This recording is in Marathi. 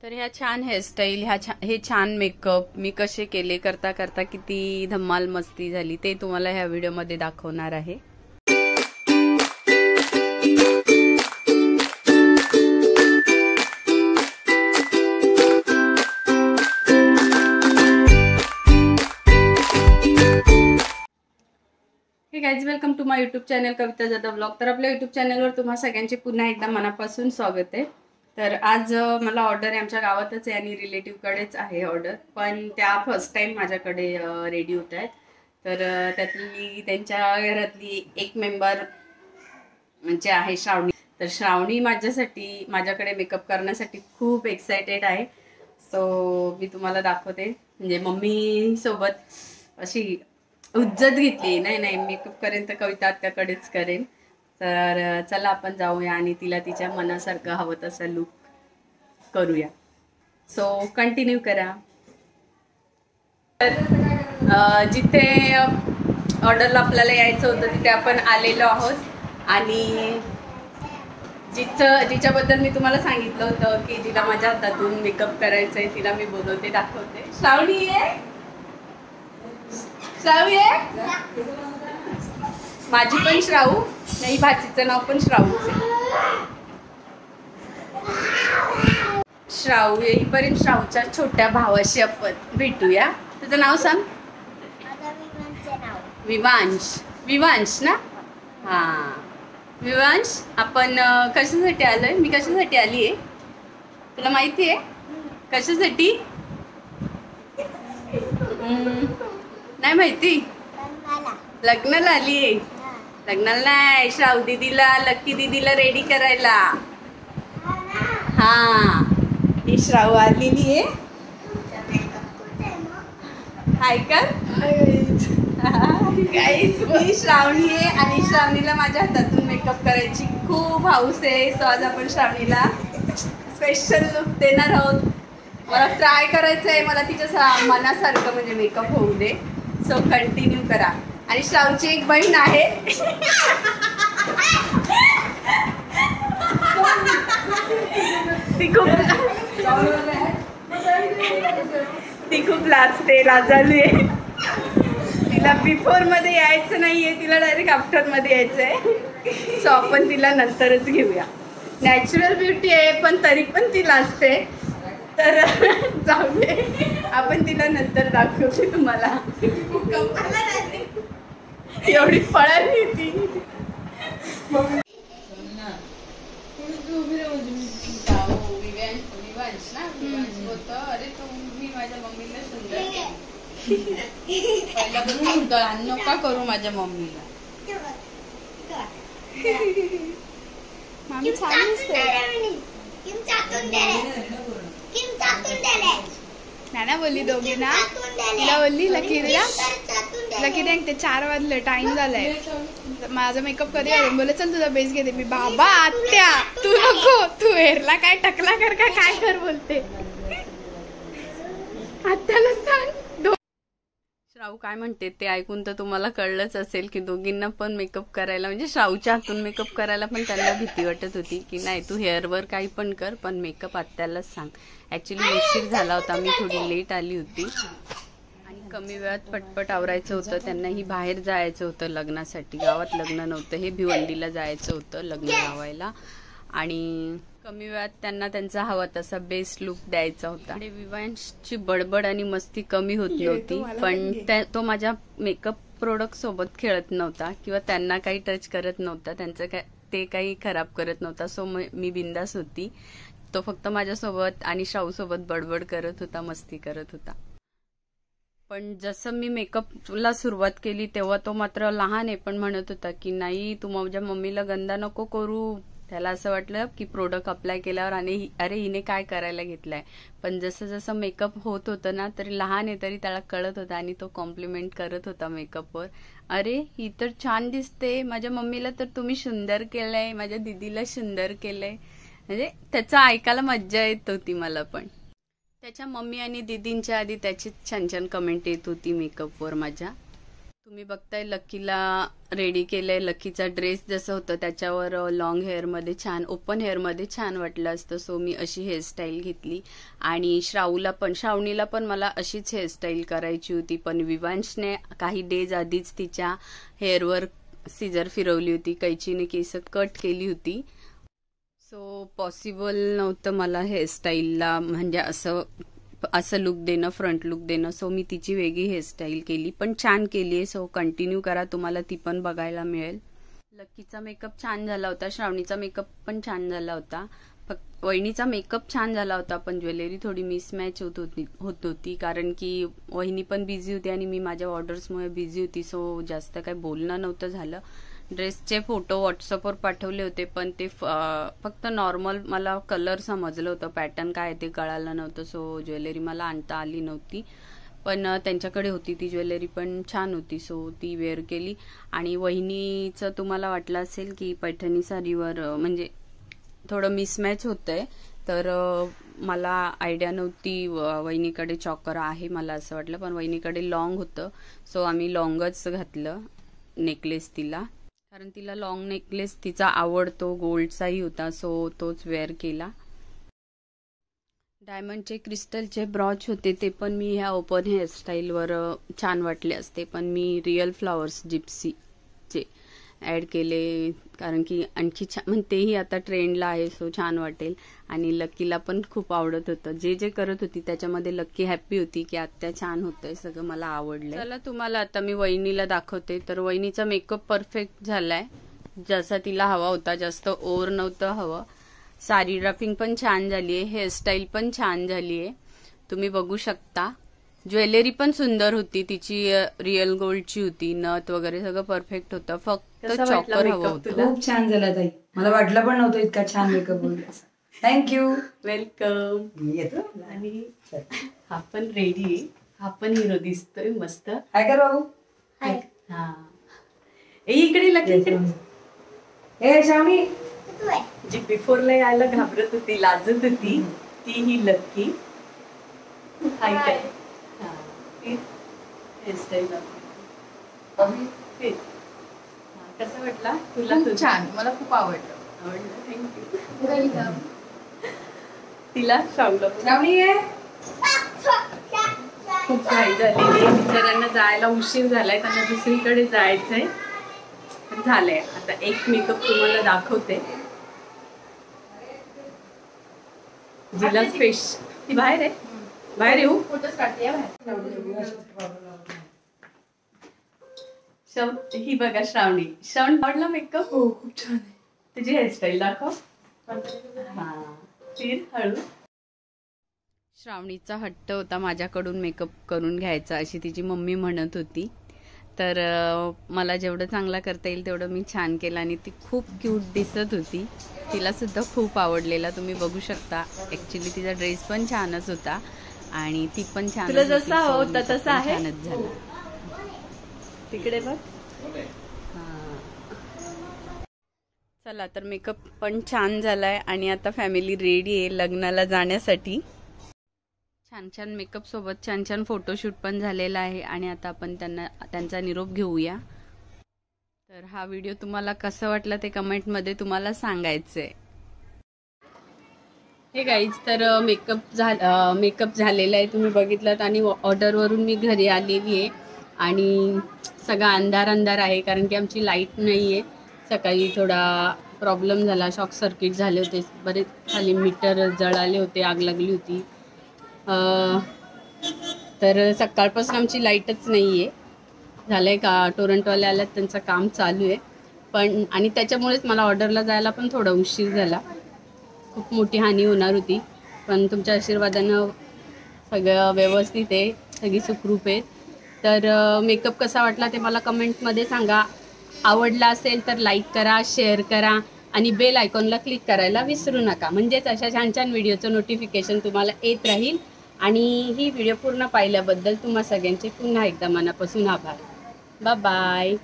तर ह्या छान हेअरस्टाईल, हे छान मेकअप मी कसे केले, करता करता किती धम्माल मस्ती झाली ते तुम्हाला ह्या व्हिडिओमध्ये दाखवणार आहे. Hey guys, welcome to my YouTube channel Kavita Jadhav blog. तर आपल्या यूट्यूब चॅनलवर तुम्हा सगळ्यांचे पुन्हा एकदा मनापासून स्वागत आहे. तर आज मला ऑर्डर आहे, आमच्या गावातच आहे आणि रिलेटिव्हकडेच आहे ऑर्डर, पण त्या फर्स्ट टाइम माझ्याकडे रेडी होत आहेत. तर त्यातली त्यांच्या घरातली एक मेंबर म्हणजे आहे श्रावणी. तर श्रावणी माझ्याकडे मेकअप करण्यासाठी खूप एक्सायटेड आहे. सो मी तुम्हाला दाखवते, म्हणजे मम्मी सोबत अशी उज्जत घेतली. नाही मेकअप करेन तर कविता आत्याकडेच करेन. तर चला आपण जाऊया आणि तिला तिच्या मनासारखं हवं तसं लुक करूया. सो कंटिन्यू करा. तर जिथे ऑर्डरला आपल्याला यायचं होतं तिथे आपण आलेलो आहोत आणि जिच्याबद्दल मी तुम्हाला सांगितलं होतं की जिला माझ्या हातातून मेकअप करायचं आहे तिला मी बोलवते, दाखवते. श्रावणी आहे, श्रावू आहे, माझी पण श्रावू नाही, भाचीचं नाव पण श्रावूच आहे. श्रावू येईपर्यंत श्रावूच्या छोट्या भावाशी आपण भेटूया. तुझं नाव सांग. विवांश. विवांश ना? हां विवांश, आपण कशासाठी आलोय? मी कशासाठी आली आहे तुला माहिती आहे? कशासाठी? नाही माहिती. लग्नाला आली आहे. लग्नाला नाही, श्रावू दीदीला, लक्की दीदीला रेडी करायला. हा ही श्रावू आलेली आहे. हाय कर ही श्रावणी आहे आणि श्रावणीला माझ्या हातातून मेकअप करायची खूप हौस आहे. सो आज आपण श्रावणीला स्पेशल लुक देणार आहोत. मला ट्राय करायचं आहे, मला तिच्या मनासारखं म्हणजे मेकअप होऊ दे. सो कंटिन्यू करा. आणि श्रावची एक बहीण आहे, ती खूप लाजते, लाजालू आहे. तिला बिफोर मध्ये यायचं नाहीये, तिला डायरेक्ट आफ्टर मध्ये यायचंय. सो आपण तिला नंतरच घेऊया. नॅचरल ब्युटी आहे पण तरी पण ती लाजते. तर जाऊ दे, आपण तिला नंतर दाखवते तुम्हाला. एवढी पळाली ती. विवांश ना, विवांश बोलतो, अरे तुम्ही माझ्या मम्मीला सुंदर पहिला नका करू माझ्या मम्मीला. मामी छान दिसते. नाना बोलली दोघी ना, तिला बोलली लकीला, लकी ते 4 वाजले, टाइम झालाय, माझा मेकअप कधी आहे. बोले चल तुझा बेस घेते मी. बाबा आत्या तू नको, तू हेअरला काय टकला कर का काय कर बोलते. आत्याला सांग. श्रावू काय म्हणते ते ऐकून तर तुम्हाला कळलंच असेल की दोघींना पण मेकअप करायला, म्हणजे श्रावूच्या हातून मेकअप करायला पण त्यांना भीती वाटत होती की नाही तू हेअरवर काही पण कर पण मेकअप आत्यालाच सांग. ऍक्च्युली उशीर झाला होता, मी थोडी लेट आली होती आणि कमी वेळात पटपट आवरायचं होतं. त्यांनाही बाहेर जायचं होतं लग्नासाठी. गावात लग्न नव्हतं, हे भिवंडीला जायचं होतं लग्न लावायला आणि कमी वेळात त्यांना त्यांचा हवा तसा बेस्ट लुक द्यायचा होता. आणि विवांशची बडबड आणि मस्ती कमी होत नव्हती, पण तो माझ्या मेकअप प्रोडक्ट सोबत खेळत नव्हता किंवा त्यांना काही टच करत नव्हता, त्यांचं ते काही खराब करत नव्हता. सो मी बिंदास होती. तो फक्त माझ्यासोबत आणि श्रावू सोबत बडबड करत होता, मस्ती करत होता. पण जसं मी मेकअपला सुरुवात केली तेव्हा तो मात्र लहान आहे पण म्हणत होता की नाही तू माझ्या मम्मीला गंदा नको करू. त्याला असं वाटलं की प्रोडक्ट अप्लाय केल्यावर आणि अरे हिने काय करायला घेतलाय. पण जसं जसं मेकअप होत होतं ना, तरी लहान आहे तरी त्याला कळत होतं आणि तो कॉम्प्लिमेंट करत होता मेकअपवर. अरे ही तर छान दिसते, माझ्या मम्मीला तर तुम्ही सुंदर केलंय, माझ्या दीदीला सुंदर केलंय. म्हणजे त्याचं ऐकायला मज्जा येत होती मला. पण त्याच्या मम्मी आणि दीदींच्या आधी त्याची छान छान कमेंट येत होती मेकअपवर माझ्या. तुम्ही बघताय लक्कीला रेडी केलंय. लक्कीचा ड्रेस जसं होतं त्याच्यावर लॉंग हेअरमध्ये छान, ओपन हेअरमध्ये छान वाटलं असतं. सो मी अशी हेअरस्टाईल घेतली. आणि श्रावणीला पण मला अशीच हेअरस्टाईल करायची होती, पण विवांशने काही डेज आधीच तिच्या हेअरवर सीझर फिरवली होती, कैचीने केस कट केली होती. सो पॉसिबल नव्हतं मला हेअरस्टाईलला म्हणजे असं लुक देणं, फ्रंट लुक देणं. सो मी तिची वेगळी हेअरस्टाईल केली, पण छान केली आहे. सो कंटिन्यू करा, तुम्हाला ती पण बघायला मिळेल. लक्कीचा मेकअप छान झाला होता, श्रावणीचा मेकअप पण छान झाला होता. फक्त वहिनीचा मेकअप छान झाला होता, पण ज्वेलरी थोडी मिसमॅच होत होती कारण की वहिनी पण बिझी होती आणि मी माझ्या ऑर्डर्समुळे बिझी होती. सो जास्त काही बोलणं नव्हतं झालं. ड्रेसचे फोटो व्हॉट्सअपवर पाठवले होते, पण ते फक्त नॉर्मल मला कलर समजलं होतं, पॅटर्न काय ते कळालं नव्हतं. सो ज्वेलरी मला आणता आली नव्हती, पण त्यांच्याकडे होती ती ज्वेलरी, पण छान होती. सो ती वेअर केली. आणि वहिनीचं तुम्हाला वाटलं असेल की पैठणी साडीवर म्हणजे थोडं मिसमॅच होतंय, तर मला आयडिया नव्हती. वहिनीकडे चॉकर आहे मला असं वाटलं, पण वहिनीकडे लॉंग होतं. सो आम्ही लॉंगच घातलं नेकलेस तिला, कारण तिला लॉंग नेकलेस तिचा आवडतो, गोल्डचाही होता. सो तोच वेअर केला. डायमंडचे क्रिस्टलचे ब्रॉच होते, ते पण मी ह्या ओपन हेअरस्टाईलवर छान वाटले असते, पण मी रिअल फ्लॉवर्स जिप्सीचे ॲड केले कारण की आणखी छान, म्हणतेही आता ट्रेंडला आहे. सो छान वाटेल. आणि लक्कीला पण खूप आवडत होतं. जे करत होती त्याच्यामध्ये लक्की हॅप्पी होती की आत्या छान होतंय, सगळं मला आवडलंय. चला तुम्हाला आता मी वहिनीला दाखवते. तर वहिनीचा मेकअप परफेक्ट झालाय, जसा तिला हवा होता, जास्त ओव्हर नव्हतं हवं. साडी ड्रापिंग पण छान झालीय, हेअरस्टाईल पण छान झालीय, तुम्ही बघू शकता. ज्वेलरी पण सुंदर होती तिची, रिअल गोल्डची होती, नथ वगैरे सगळं परफेक्ट होतं. फक्त चॉकर हवं होतं. खूप छान झाला ताई, मला वाटलं पण नव्हतं इतका छान मेकअप होईल. Thank you, welcome. येतो. आणि हा पण रेडी आहे, हा पण हिरो दिसतोय मस्त. हाय कर भाऊ. हा इकडे लकी, ए श्रावणी, जी बिफोरला यायला घाबरत होती, लाजत होती, ती ही लक्की. हाय काय हेअरस्टाईल कसा वाटला तुला? छान, मला खूप आवडलं. थँक्यू. तिला श्रावणी आहे. खूप घाई झालेली आहे, बिचाऱ्यांना जायला उशीर झालाय, त्यांना दुसरीकडे जायचंय. झालंय आता एक मेकअप तुम्हाला दाखवते. जिला ती बाहेर आहे, बाहेर येऊ. फोटोज काढते ही बघा श्रावणी. श्रावण आवडला मेकअप? हो खूप छान आहे. तुझी हेअरस्टाईल दाखव. हा तीर हळू. श्रावणीचा हट्ट होता माझ्याकडून मेकअप करून घ्यायचा, अशी तिची मम्मी म्हणत होती. तर मला जेवढं चांगला करता येईल तेवढं मी छान केलं आणि ती खूप क्यूट दिसत होती. तिला सुद्धा खूप आवडलेला, तुम्ही बघू शकता. ऍक्च्युली तिचा ड्रेस पण छानच होता आणि ती पण छान, तुला जसा होता तसा आहे, छानच झाला. तिकडे बघ. चला तर मेकअप पण छान झालाय आणि आता फॅमिली रेडी आहे लग्नाला जाण्यासाठी. छान छान मेकअप सोबत छान छान फोटोशूट पण झालेला आहे आणि आता आपण त्यांचा निरोप घेऊया. तर हा व्हिडिओ तुम्हाला कसं वाटला ते कमेंटमध्ये तुम्हाला सांगायचंय. हे गाईज, तर मेकअप झालेला आहे, तुम्ही बघितलात. आणि ऑर्डरवरून मी घरी आलेली आहे आणि सगळा अंधार आहे कारण की आमची लाईट नाही आहे. सकाळी थोडा प्रॉब्लेम झाला, शॉक सर्किट झाले होते, बरेच खाली मीटर जळाले होते, आग लागली होती. तर सकाळपासून आमची लाईटच नाही आहे. झालंय का टोरंटोवाले आल्यात, त्यांचं काम चालू आहे. पण आणि त्याच्यामुळेच मला ऑर्डरला जायला पण थोडा उशीर झाला. खूप मोठी हानी होणार होती, पण तुमच्या आशीर्वादानं सगळं व्यवस्थित आहे, सगळी सुखरूप आहे. तर मेकअप कसा वाटला ते मला कमेंटमध्ये सांगा. आवडला असेल तर लाईक करा, शेअर करा आणि बेल आयकॉनला क्लिक करायला विसरू नका, म्हणजेच अशा छान छान व्हिडिओचं नोटिफिकेशन तुम्हाला येत राहील. आणि ही व्हिडिओ पूर्ण पाहिल्याबद्दल तुम्हा सगळ्यांचे पुन्हा एकदा मनापासून आभार. Bye bye.